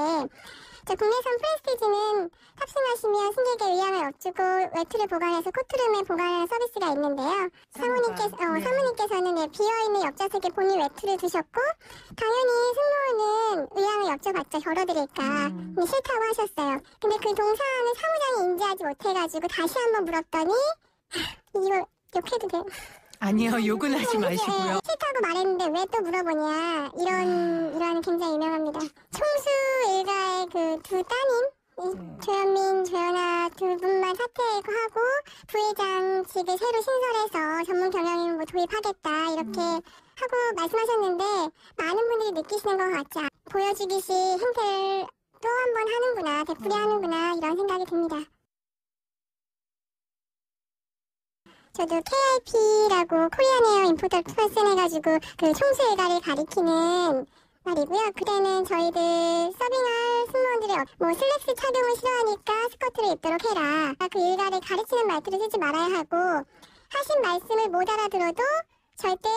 국내선 프레스티지는 탑승하시면 승객의 의향을 업주고 외투를 보관해서 코트룸에 보관하는 서비스가 있는데요. 사모님께서는 비어있는 옆좌석에 본인 외투를 두셨고 당연히 승무원은 의향을 여쭤봤죠. 덜어드릴까. 근데 싫다고 하셨어요. 근데 그 동사는 사무장이 인지하지 못해가지고 다시 한번 물었더니 이거 욕해도 돼요? 아니요, 욕은 하지 마시고요. 싫다고 말했는데 왜 또 물어보냐 이런 굉장히 유명합니다. 총수 일가의 그 두 따님 조현민, 조현아 두 분만 사퇴하고 부회장직을 새로 신설해서 전문 경영인을 도입하겠다 이렇게 하고 말씀하셨는데 많은 분들이 느끼시는 것 같지 보여주기식 행태를 또 한 번 하는구나 되풀이하는구나 이런 생각이 듭니다. 저도 KIP라고 코리안 에어 임포터 퍼슨 해가지고 그 총수 일가를 가리키는 말이고요. 그때는 저희들 서빙할 승무원들이 슬랙스 착용을 싫어하니까 스커트를 입도록 해라. 그 일가를 가르치는 말들을 쓰지 말아야 하고 하신 말씀을 못 알아들어도 절대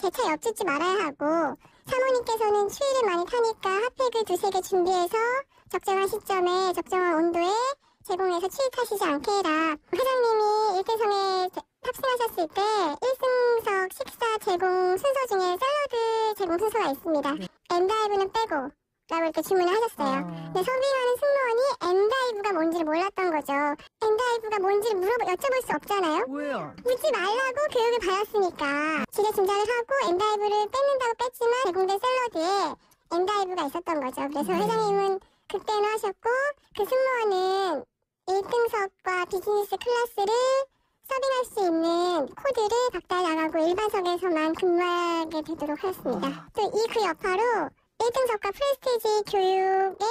제 차 옆주지 말아야 하고 사모님께서는 추위를 많이 타니까 핫팩을 2-3개 준비해서 적정한 시점에 적정한 온도에 제공해서 추위 타시지 않게 해라. 회장님이 1등석에 탑승하셨을 때 1승석 식사 제공 순서 중에 샐러드 제공 순서가 있습니다. 엔다이브는 빼고 라고 이렇게 주문을 하셨어요. 근데 서빙하는 승무원이 엔다이브가 뭔지를 몰랐던 거죠. 엔다이브가 뭔지를 여쭤볼 수 없잖아요. 왜요? 묻지 말라고 교육을 받았으니까 지레 짐작을 하고 엔다이브를 뺏는다고 뺐지만 제공된 샐러드에 엔다이브가 있었던 거죠. 그래서 회장님은 극대노하셨고 그 승무원은 1등석과 비즈니스 클래스를 서빙할 수 있는 코드를 박달 나가고 일반석에서만 근무하게 되도록 하였습니다. 또 그 여파로 1등석과 프레스티지 교육에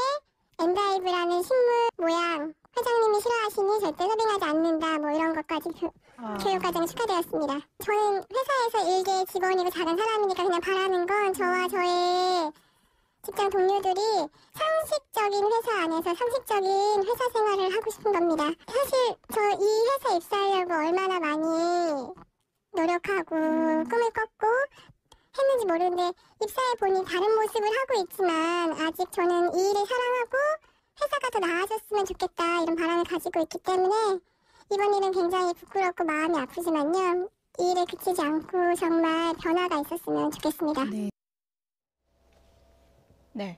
엔다이브라는 식물 모양 회장님이 싫어하시니 절대 서빙하지 않는다 이런 것까지 교육 과정이 추가되었습니다. 저는 회사에서 일개 직원이고 작은 사람이니까 그냥 바라는 건 저와 저의 직장 동료들이 상식적인 회사 안에서 상식적인 회사 생활을 하고 싶은 겁니다. 사실 저 이 회사 입사하려고 얼마나 많이 노력하고 꿈을 꿨고 했는지 모르는데 입사해 보니 다른 모습을 하고 있지만 아직 저는 이 일을 사랑하고 회사가 더 나아졌으면 좋겠다 이런 바람을 가지고 있기 때문에 이번 일은 굉장히 부끄럽고 마음이 아프지만요. 이 일에 그치지 않고 정말 변화가 있었으면 좋겠습니다. 네.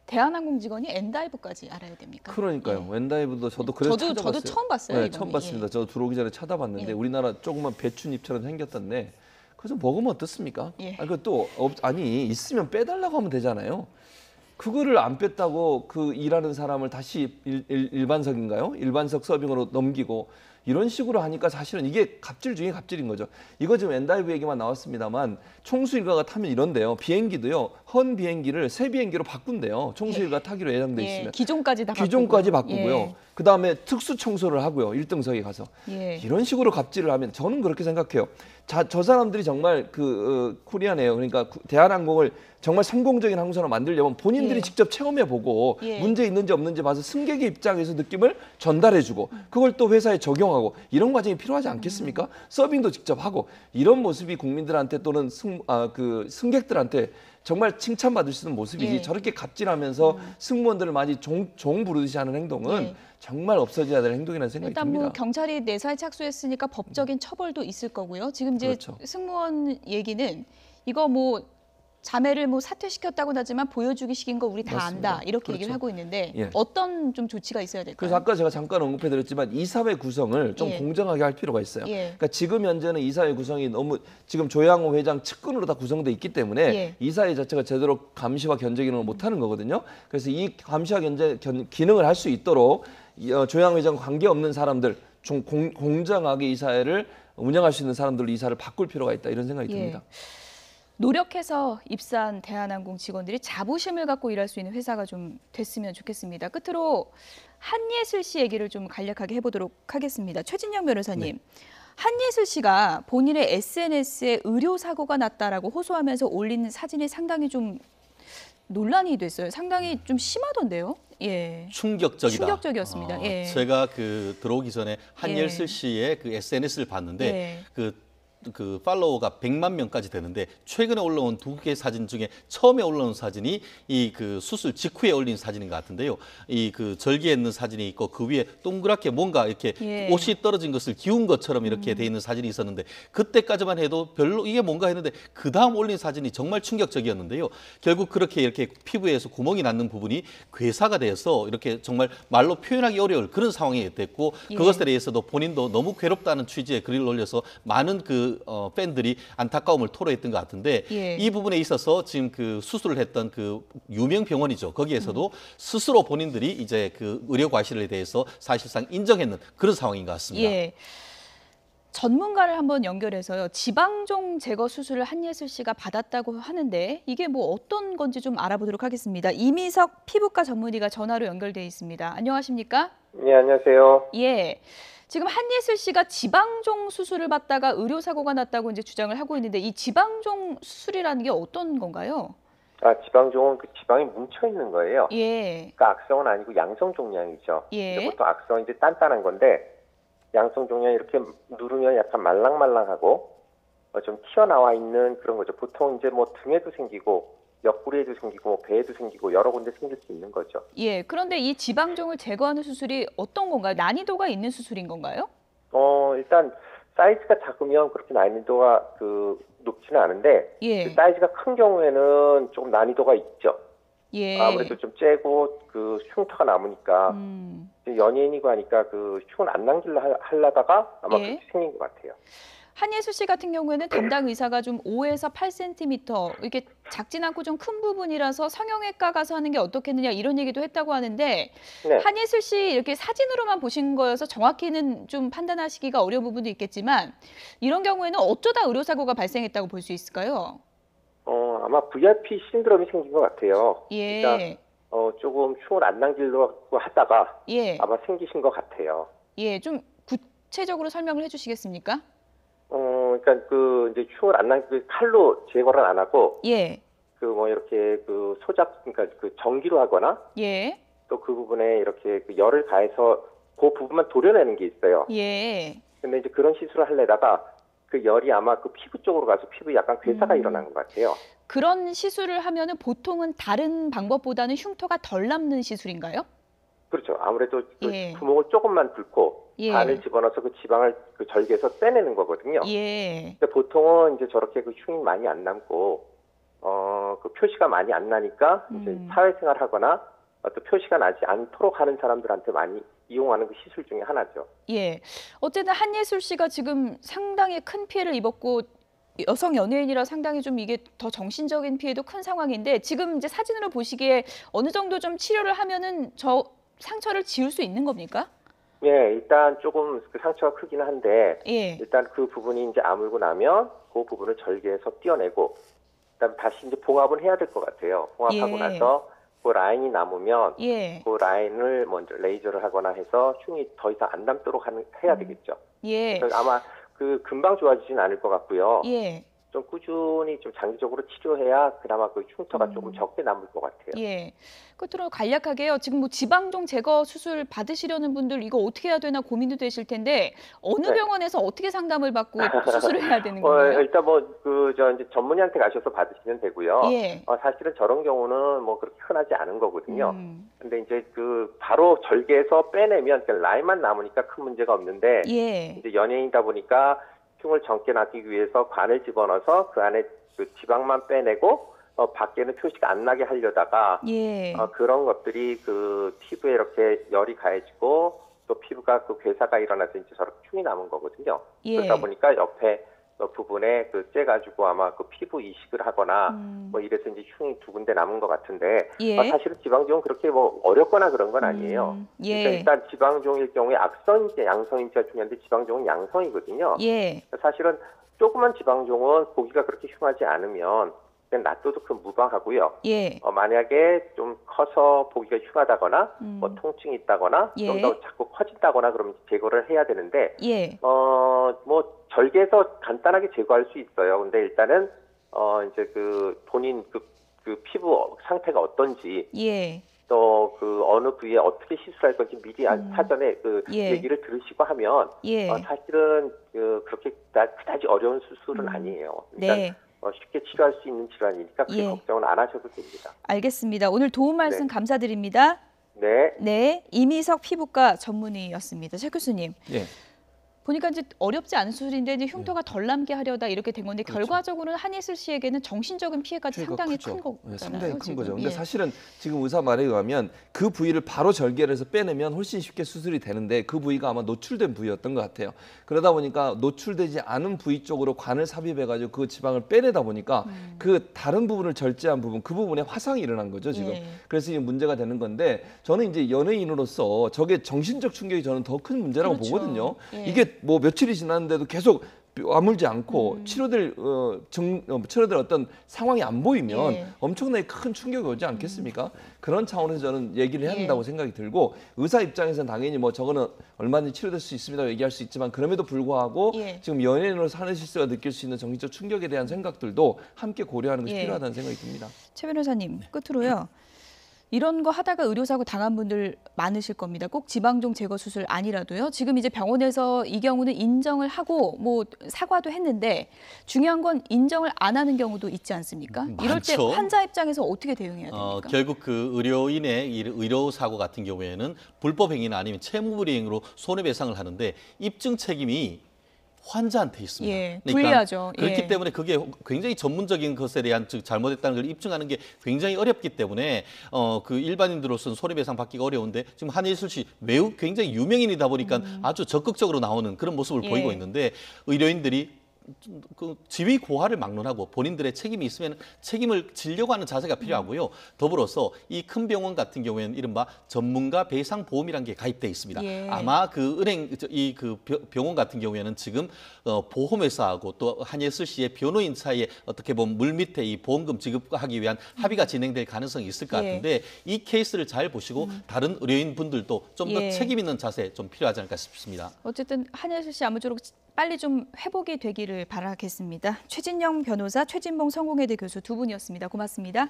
대한항공 직원이 엔다이브까지 알아야 됩니까? 그러니까요. 엔다이브도 저도 그래서 찾아봤어요. 저도 처음 봤어요. 네, 이번에. 처음 봤습니다. 저도 들어오기 전에 찾아봤는데 예. 우리나라 조그만 배추잎처럼 생겼던데 그래서 먹으면 어떻습니까? 예. 아니 있으면 빼달라고 하면 되잖아요. 그거를 안 뺐다고 그 일하는 사람을 다시 일반석인가요? 일반석 서빙으로 넘기고 이런 식으로 하니까 사실은 이게 갑질 중에 갑질인 거죠. 이거 지금 엔다이브 얘기만 나왔습니다만 총수 일가가 타면 이런데요. 비행기도요. 헌 비행기를 새 비행기로 바꾼대요. 총수 일가 타기로 예정돼 있으면. 기종까지 다 기종까지 바꾸고요. 예. 그다음에 특수 청소를 하고요. 1등석에 가서. 예. 이런 식으로 갑질을 하면 저는 그렇게 생각해요. 저 사람들이 정말 코리아네요. 그러니까 대한항공을 정말 성공적인 항공사로 만들려면 본인들이 예. 직접 체험해보고 예. 문제 있는지 없는지 봐서 승객의 입장에서 느낌을 전달해주고 그걸 또 회사에 적용하고 이런 과정이 필요하지 않겠습니까? 서빙도 직접 하고 이런 모습이 국민들한테 또는 승객들한테 정말 칭찬받을 수 있는 모습이지 예. 저렇게 갑질하면서 승무원들을 많이 종 부르듯이 하는 행동은 예. 정말 없어져야 될 행동이라는 생각이 일단 듭니다. 뭐 경찰이 내사에 착수했으니까 법적인 처벌도 있을 거고요. 지금 이제 그렇죠. 승무원 얘기는 이거 뭐 자매를 뭐 사퇴시켰다고는 하지만 보여주기식인 거 우리 다 맞습니다. 안다 이렇게 얘기를 그렇죠. 하고 있는데 예. 어떤 좀 조치가 있어야 될까요? 그래서 아까 제가 잠깐 언급해드렸지만 이사회 구성을 좀 예. 공정하게 할 필요가 있어요. 예. 그러니까 지금 현재는 이사회 구성이 너무 지금 조양호 회장 측근으로 다 구성돼 있기 때문에 예. 이사회 자체가 제대로 감시와 견제 기능을 못하는 거거든요. 그래서 이 감시와 견제 기능을 할 수 있도록 조양호 회장과 관계없는 사람들 좀 공정하게 이사회를 운영할 수 있는 사람들로 이사를 바꿀 필요가 있다 이런 생각이 예. 듭니다. 노력해서 입사한 대한항공 직원들이 자부심을 갖고 일할 수 있는 회사가 좀 됐으면 좋겠습니다. 끝으로 한예슬 씨 얘기를 좀 간략하게 해보도록 하겠습니다. 최진영 변호사님. 네. 한예슬 씨가 본인의 SNS에 의료 사고가 났다라고 호소하면서 올린 사진이 상당히 좀 논란이 됐어요. 상당히 좀 심하던데요. 예. 충격적이다. 충격적이었습니다. 예. 제가 들어오기 전에 한예슬 예. 씨의 그 SNS를 봤는데 예. 그 팔로워가 100만 명까지 되는데 최근에 올라온 2개 사진 중에 처음에 올라온 사진이 이 수술 직후에 올린 사진인 것 같은데요. 이 절개에 있는 사진이 있고 그 위에 동그랗게 뭔가 이렇게 예. 옷이 떨어진 것을 기운 것처럼 이렇게 돼 있는 사진이 있었는데 그때까지만 해도 별로 이게 뭔가 했는데 그 다음 올린 사진이 정말 충격적이었는데요. 결국 이렇게 피부에서 구멍이 났는 부분이 괴사가 돼서 이렇게 정말 말로 표현하기 어려울 그런 상황이 됐고 예. 그것에 대해서도 본인도 너무 괴롭다는 취지의 글을 올려서 많은 팬들이 안타까움을 토로했던 것 같은데 예. 이 부분에 있어서 지금 수술을 했던 유명 병원이죠. 거기에서도 스스로 본인들이 이제 의료 과실에 대해서 사실상 인정했는 그런 상황인 것 같습니다. 예. 전문가를 한번 연결해서요. 지방종 제거 수술을 한예슬 씨가 받았다고 하는데 이게 뭐 어떤 건지 좀 알아보도록 하겠습니다. 이미석 피부과 전문의가 전화로 연결돼 있습니다. 안녕하십니까? 네, 안녕하세요. 예. 지금 한예슬 씨가 지방종 수술을 받다가 의료 사고가 났다고 이제 주장을 하고 있는데 이 지방종 수술이라는 게 어떤 건가요? 지방종은 지방이 뭉쳐 있는 거예요. 예. 그러니까 악성은 아니고 양성 종양이죠. 예. 보통 악성 이제 단단한 건데 양성 종양이 이렇게 누르면 약간 말랑말랑하고 좀 튀어나와 있는 그런 거죠. 보통 이제 뭐 등에도 생기고 옆구리에도 생기고 배에도 생기고 여러 군데 생길 수 있는 거죠. 예. 그런데 이 지방종을 제거하는 수술이 어떤 건가요? 난이도가 있는 수술인 건가요? 일단 사이즈가 작으면 그렇게 난이도가 높지는 않은데 예. 사이즈가 큰 경우에는 조금 난이도가 있죠. 예. 아무래도 좀 째고 흉터가 남으니까 연예인이고 하니까 흉을 안 남기려 하려다가 아마 예. 그렇게 생긴 것 같아요. 한예슬 씨 같은 경우에는 담당 의사가 좀 5에서 8cm 이렇게 작진 않고 좀 큰 부분이라서 성형외과 가서 하는 게 어떻겠느냐 이런 얘기도 했다고 하는데 네. 한예슬 씨 이렇게 사진으로만 보신 거여서 정확히는 좀 판단하시기가 어려운 부분도 있겠지만 이런 경우에는 어쩌다 의료사고가 발생했다고 볼 수 있을까요? 아마 VIP 신드롬이 생긴 것 같아요. 예. 그러니까 조금 흉을 안 남기려고 하다가 예. 아마 생기신 것 같아요. 예, 좀 구체적으로 설명을 해주시겠습니까? 그러니까 이제 흉을 안 남기고 칼로 제거를 안 하고 예. 이렇게 소작 그러니까 전기로 하거나 예. 또 그 부분에 이렇게 열을 가해서 그 부분만 도려내는 게 있어요. 예. 근데 이제 그런 시술을 하려다가 열이 아마 피부 쪽으로 가서 피부에 약간 괴사가 일어난 것 같아요. 그런 시술을 하면은 보통은 다른 방법보다는 흉터가 덜 남는 시술인가요? 그렇죠. 아무래도 예. 구멍을 조금만 뚫고 예. 관을 집어넣어서 그 지방을 그 절개해서 빼내는 거거든요. 예. 근데 보통은 이제 저렇게 그 흉이 많이 안 남고 그 표시가 많이 안 나니까 이제 사회생활하거나 또 표시가 나지 않도록 하는 사람들한테 많이 이용하는 그 시술 중에 하나죠. 예. 어쨌든 한예슬 씨가 지금 상당히 큰 피해를 입었고 여성 연예인이라 상당히 좀 이게 더 정신적인 피해도 큰 상황인데 지금 이제 사진으로 보시기에 어느 정도 좀 치료를 하면은 저 상처를 지울 수 있는 겁니까? 예, 일단 조금 그 상처가 크기는 한데 예. 일단 그 부분이 이제 아물고 나면 그 부분을 절개해서 떼어내고 그다음 다시 이제 봉합은 해야 될 것 같아요. 봉합하고 예. 나서 그 라인이 남으면 예. 그 라인을 먼저 레이저를 하거나 해서 흉이 더 이상 안 남도록 해야 되겠죠. 예. 그래서 아마 그 금방 좋아지진 않을 것 같고요. 예. 좀 꾸준히 좀 장기적으로 치료해야 그나마 그 흉터가 조금 적게 남을 것 같아요. 예. 끝으로 간략하게요. 지금 뭐 지방종 제거 수술 받으시려는 분들 이거 어떻게 해야 되나 고민도 되실 텐데 어느 네. 병원에서 어떻게 상담을 받고 수술을 해야 되는 건가요? 일단 이제 전문의한테 가셔서 받으시면 되고요. 예. 사실은 저런 경우는 뭐 그렇게 흔하지 않은 거거든요. 근데 이제 그 바로 절개해서 빼내면 그러니까 라인만 남으니까 큰 문제가 없는데 예. 이제 연예인이다 보니까 흉을 적게 놔두기 위해서 관을 집어넣어서 그 안에 그 지방만 빼내고 밖에는 표시가 안 나게 하려다가 예. 그런 것들이 그 피부에 이렇게 열이 가해지고 또 피부가 그 괴사가 일어나서 이제 저렇게 흉이 남은 거거든요. 예. 그러다 보니까 옆에 부분에 그 째가지고 아마 그 피부 이식을 하거나 뭐 이래서 이제 흉이 두 군데 남은 것 같은데 예. 사실은 지방종은 그렇게 뭐 어렵거나 그런 건 아니에요. 예. 그러니까 일단 지방종일 경우에 악성인지 양성인지가 중요한데 지방종은 양성이거든요. 예. 사실은 조그만 지방종은 보기가 그렇게 흉하지 않으면 그냥 놔둬도 그 무방하고요. 예. 만약에 좀 커서 보기가 흉하다거나 뭐 통증이 있다거나 예. 좀 더 자꾸 커진다거나 그러면 제거를 해야 되는데 예. 뭐 절개해서 간단하게 제거할 수 있어요. 근데 일단은 이제 그 본인 그 피부 상태가 어떤지 예. 또 그 어느 부위에 어떻게 시술할 건지 미리 사전에 그 예. 얘기를 들으시고 하면 예. 사실은 그렇게 그다지 어려운 수술은 아니에요. 그러니까 네. 쉽게 치료할 수 있는 질환이니까 그렇게 예. 걱정은 안 하셔도 됩니다. 알겠습니다. 오늘 도움 말씀 네. 감사드립니다. 네. 네, 이미석 피부과 전문의였습니다. 최 교수님. 예. 보니까 이제 어렵지 않은 수술인데 이제 흉터가 덜 남게 하려다 이렇게 된 건데 그렇죠. 결과적으로는 한예슬 씨에게는 정신적인 피해까지 상당히 크죠. 큰 거잖아요. 네, 상당히 큰 지금. 거죠. 근데 예. 사실은 지금 의사 말에 의하면 그 부위를 바로 절개를 해서 빼내면 훨씬 쉽게 수술이 되는데 그 부위가 아마 노출된 부위였던 것 같아요. 그러다 보니까 노출되지 않은 부위 쪽으로 관을 삽입해가지고 그 지방을 빼내다 보니까 그 다른 부분을 절제한 부분, 그 부분에 화상이 일어난 거죠 지금. 예. 그래서 이게 문제가 되는 건데 저는 이제 연예인으로서 저게 정신적 충격이 저는 더 큰 문제라고 그렇죠. 보거든요. 예. 이게 뭐 며칠이 지났는데도 계속 아물지 않고 치료될 어떤 상황이 안 보이면 예. 엄청나게 큰 충격이 오지 않겠습니까? 그런 차원에서 저는 얘기를 해야 예. 된다고 생각이 들고 의사 입장에서는 당연히 뭐 저거는 얼마든지 치료될 수 있습니다 얘기할 수 있지만 그럼에도 불구하고 예. 지금 연예인으로서 하는 실수가 느낄 수 있는 정신적 충격에 대한 생각들도 함께 고려하는 것이 예. 필요하다는 생각이 듭니다. 최 변호사님 끝으로요. 이런 거 하다가 의료사고 당한 분들 많으실 겁니다. 꼭 지방종 제거 수술 아니라도요. 지금 이제 병원에서 이 경우는 인정을 하고 뭐 사과도 했는데 중요한 건 인정을 안 하는 경우도 있지 않습니까? 이럴 때 많죠. 환자 입장에서 어떻게 대응해야 됩니까? 결국 그 의료인의 의료 사고 같은 경우에는 불법 행위나 아니면 채무불이행으로 손해배상을 하는데 입증 책임이 환자한테 있습니다. 예, 불리하죠. 그렇기 예. 때문에 그게 굉장히 전문적인 것에 대한 즉 잘못했다는 걸 입증하는 게 굉장히 어렵기 때문에 그 일반인들로서는 손해배상 받기가 어려운데 지금 한예슬 씨 매우 굉장히 유명인이다 보니까 아주 적극적으로 나오는 그런 모습을 예. 보이고 있는데 의료인들이 그 지위 고하를 막론하고 본인들의 책임이 있으면 책임을 지려고 하는 자세가 필요하고요. 더불어서 이 큰 병원 같은 경우에는 이른바 전문가 배상 보험이라는 게 가입돼 있습니다. 예. 아마 그 병원 같은 경우에는 지금 보험회사하고 또 한예슬 씨의 변호인 사이에 어떻게 보면 물밑에 이 보험금 지급하기 위한 합의가 진행될 가능성이 있을 것 예. 같은데 이 케이스를 잘 보시고 다른 의료인 분들도 좀 더 예. 책임 있는 자세 좀 필요하지 않을까 싶습니다. 어쨌든 한예슬 씨 아무쪼록 빨리 좀 회복이 되기를 바라겠습니다. 최진영 변호사, 최진봉 성공회대 교수 두 분이었습니다. 고맙습니다.